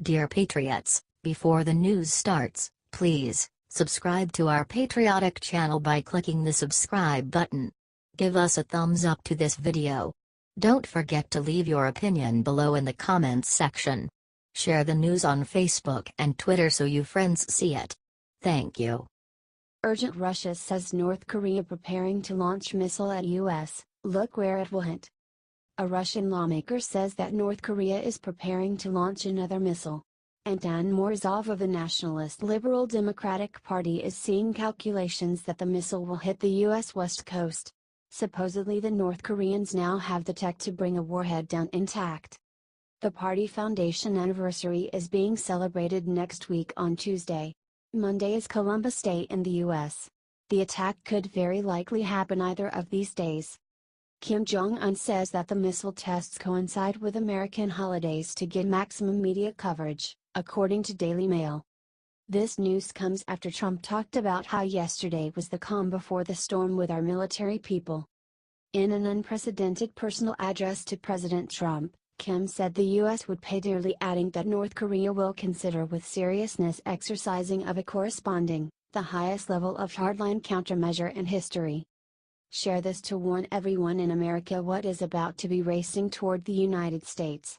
Dear Patriots, before the news starts, please subscribe to our patriotic channel by clicking the subscribe button. Give us a thumbs up to this video. Don't forget to leave your opinion below in the comments section. Share the news on Facebook and Twitter so you friends see it. Thank you. Urgent Russia says North Korea preparing to launch missile at US, look where it will hit. A Russian lawmaker says that North Korea is preparing to launch another missile. Anton Morozov of the Nationalist Liberal Democratic Party is seeing calculations that the missile will hit the US west coast. Supposedly the North Koreans now have the tech to bring a warhead down intact. The party foundation anniversary is being celebrated next week on Tuesday. Monday is Columbus Day in the US. The attack could very likely happen either of these days. Jong Un says that the missile tests coincide with American holidays to get maximum media coverage, according to Daily Mail. This news comes after Trump talked about how yesterday was the calm before the storm with our military people. In an unprecedented personal address to President Trump, Kim said the U.S. would pay dearly, adding that North Korea will consider with seriousness exercising of a corresponding, the highest level of hardline countermeasure in history. Share this to warn everyone in America what is about to be racing toward the United States.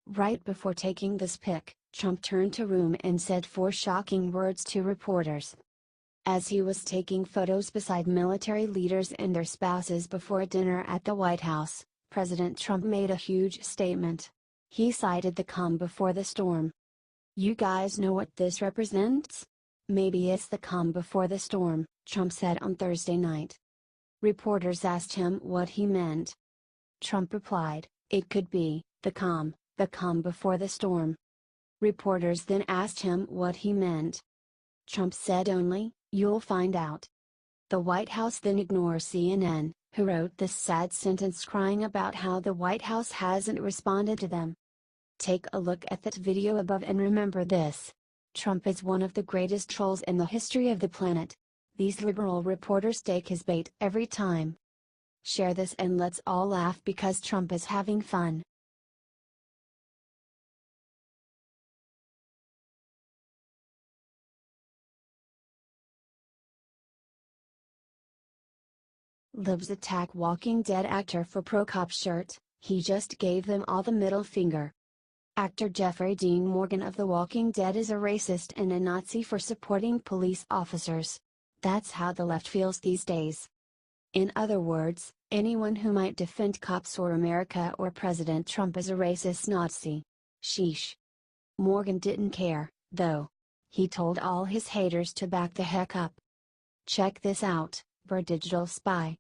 Right before taking this pic, Trump turned to room and said 4 shocking words to reporters. As he was taking photos beside military leaders and their spouses before a dinner at the White House, President Trump made a huge statement. He cited the calm before the storm. "You guys know what this represents? Maybe it's the calm before the storm," Trump said on Thursday night. Reporters asked him what he meant. Trump replied, "It could be the calm before the storm." Reporters then asked him what he meant. Trump said only, "You'll find out." The White House then ignored CNN, who wrote this sad sentence crying about how the White House hasn't responded to them. Take a look at that video above and remember this. Trump is one of the greatest trolls in the history of the planet. These liberal reporters take his bait every time. Share this and let's all laugh because Trump is having fun. Libs attack Walking Dead actor for pro-cop shirt, he just gave them all the middle finger. Actor Jeffrey Dean Morgan of The Walking Dead is a racist and a Nazi for supporting police officers. That's how the left feels these days. In other words, anyone who might defend cops or America or President Trump is a racist Nazi. Sheesh. Morgan didn't care, though. He told all his haters to back the heck up. Check this out, Bird Digital Spy.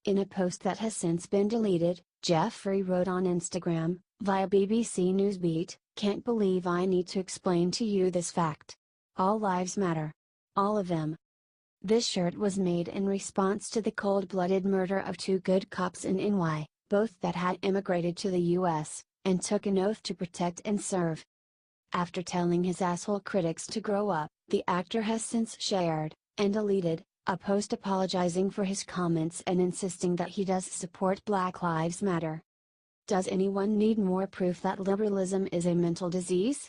In a post that has since been deleted, Jeffrey wrote on Instagram, via BBC Newsbeat, "Can't believe I need to explain to you this fact. All lives matter. All of them." This shirt was made in response to the cold-blooded murder of 2 good cops in NY, both that had immigrated to the US, and took an oath to protect and serve. After telling his asshole critics to grow up, the actor has since shared, and deleted, a post apologizing for his comments and insisting that he does support Black Lives Matter. Does anyone need more proof that liberalism is a mental disease?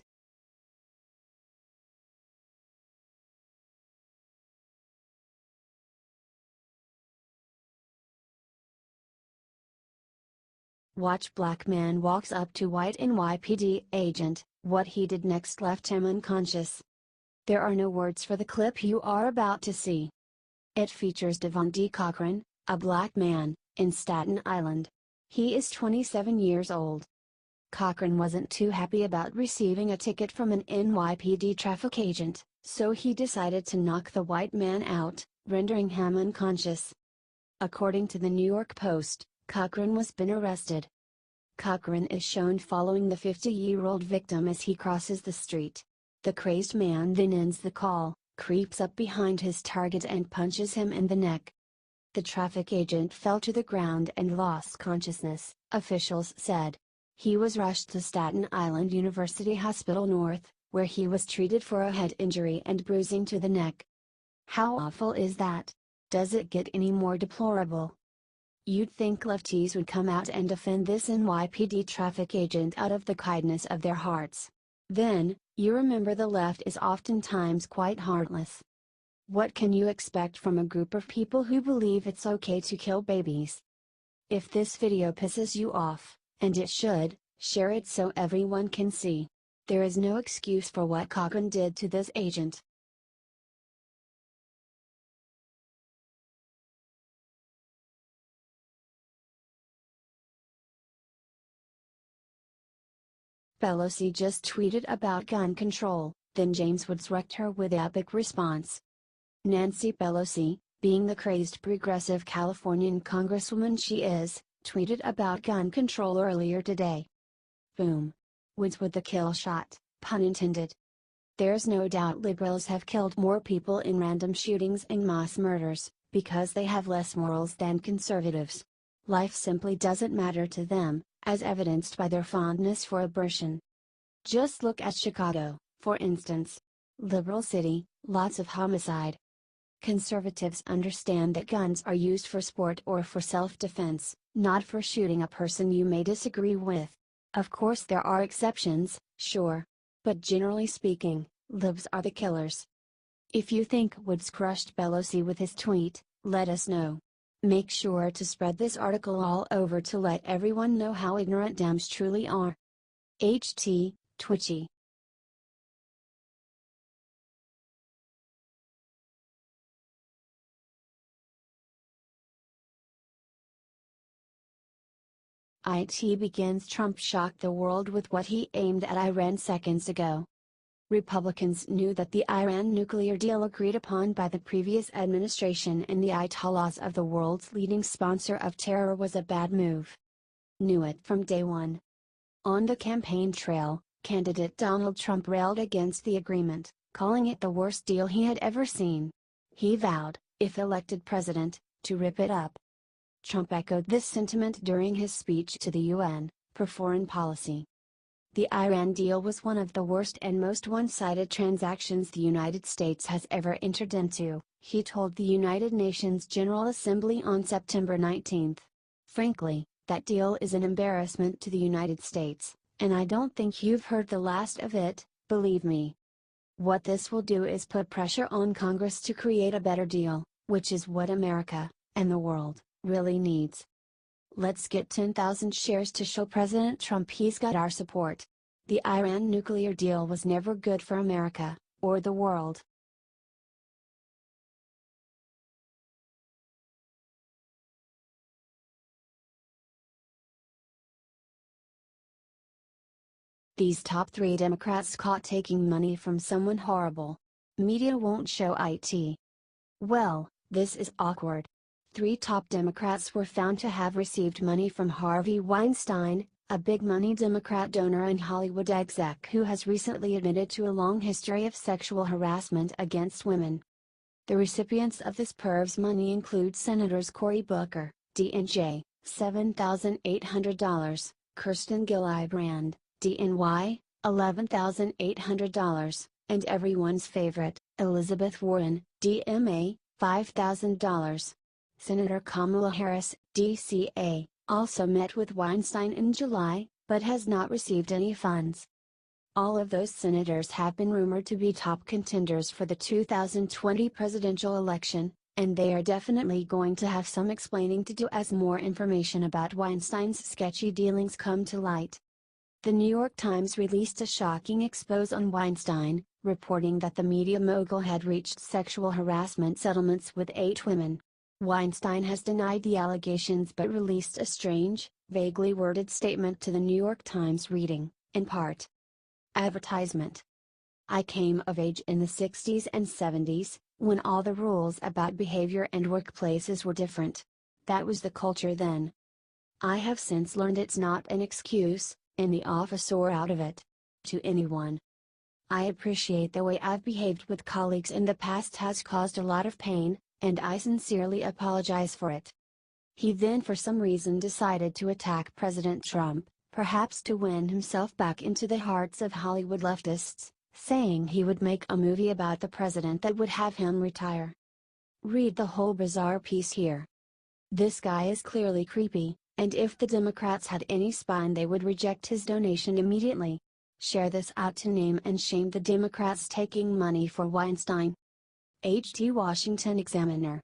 Watch Black man walks up to white NYPD agent, what he did next left him unconscious. There are no words for the clip you are about to see. It features Devon D. Cochran, a black man, in Staten Island. He is 27 years old. Cochran wasn't too happy about receiving a ticket from an NYPD traffic agent, so he decided to knock the white man out, rendering him unconscious. According to the New York Post, Cochran was been arrested. Cochran is shown following the 50-year-old victim as he crosses the street. The crazed man then ends the call, creeps up behind his target and punches him in the neck. The traffic agent fell to the ground and lost consciousness, officials said. He was rushed to Staten Island University Hospital North, where he was treated for a head injury and bruising to the neck. How awful is that? Does it get any more deplorable? You'd think lefties would come out and defend this NYPD traffic agent out of the kindness of their hearts. Then, you remember the left is oftentimes quite heartless. What can you expect from a group of people who believe it's okay to kill babies? If this video pisses you off, and it should, share it so everyone can see. There is no excuse for what Cochran did to this agent. Pelosi just tweeted about gun control, then James Woods wrecked her with epic response. Nancy Pelosi, being the crazed progressive Californian congresswoman she is, tweeted about gun control earlier today. Boom. Woods with the kill shot, pun intended. There's no doubt liberals have killed more people in random shootings and mass murders, because they have less morals than conservatives. Life simply doesn't matter to them, as evidenced by their fondness for abortion. Just look at Chicago, for instance. Liberal city, lots of homicide. Conservatives understand that guns are used for sport or for self-defense, not for shooting a person you may disagree with. Of course there are exceptions, sure. But generally speaking, libs are the killers. If you think Woods crushed Pelosi with his tweet, let us know. Make sure to spread this article all over to let everyone know how ignorant Dems truly are. HT, Twitchy. IT begins. Trump shocked the world with what he aimed at Iran seconds ago. Republicans knew that the Iran nuclear deal agreed upon by the previous administration and the Ayatollahs of the world's leading sponsor of terror was a bad move. Knew it from day one. On the campaign trail, candidate Donald Trump railed against the agreement, calling it the worst deal he had ever seen. He vowed, if elected president, to rip it up. Trump echoed this sentiment during his speech to the UN, for foreign policy. The Iran deal was one of the worst and most one-sided transactions the United States has ever entered into, he told the United Nations General Assembly on September 19. Frankly, that deal is an embarrassment to the United States, and I don't think you've heard the last of it, believe me. What this will do is put pressure on Congress to create a better deal, which is what America, and the world, really needs. Let's get 10,000 shares to show President Trump he's got our support. The Iran nuclear deal was never good for America, or the world. These top 3 Democrats caught taking money from someone horrible. Media won't show it. Well, this is awkward. 3 top Democrats were found to have received money from Harvey Weinstein, a big-money Democrat donor and Hollywood exec who has recently admitted to a long history of sexual harassment against women. The recipients of this perv's money include Senators Cory Booker, DNJ, $7,800, Kirsten Gillibrand, DNY, $11,800, and everyone's favorite, Elizabeth Warren, DMA, $5,000. Senator Kamala Harris, DCA, also met with Weinstein in July, but has not received any funds. All of those senators have been rumored to be top contenders for the 2020 presidential election, and they are definitely going to have some explaining to do as more information about Weinstein's sketchy dealings come to light. The New York Times released a shocking expose on Weinstein, reporting that the media mogul had reached sexual harassment settlements with 8 women. Weinstein has denied the allegations but released a strange, vaguely worded statement to the New York Times reading, in part, advertisement. I came of age in the 60s and 70s, when all the rules about behavior and workplaces were different. That was the culture then. I have since learned it's not an excuse, in the office or out of it. To anyone. I appreciate the way I've behaved with colleagues in the past has caused a lot of pain, and I sincerely apologize for it. He then for some reason decided to attack President Trump, perhaps to win himself back into the hearts of Hollywood leftists, saying he would make a movie about the president that would have him retire. Read the whole bizarre piece here. This guy is clearly creepy, and if the Democrats had any spine they would reject his donation immediately. Share this out to name and shame the Democrats taking money for Weinstein. H.T. Washington Examiner.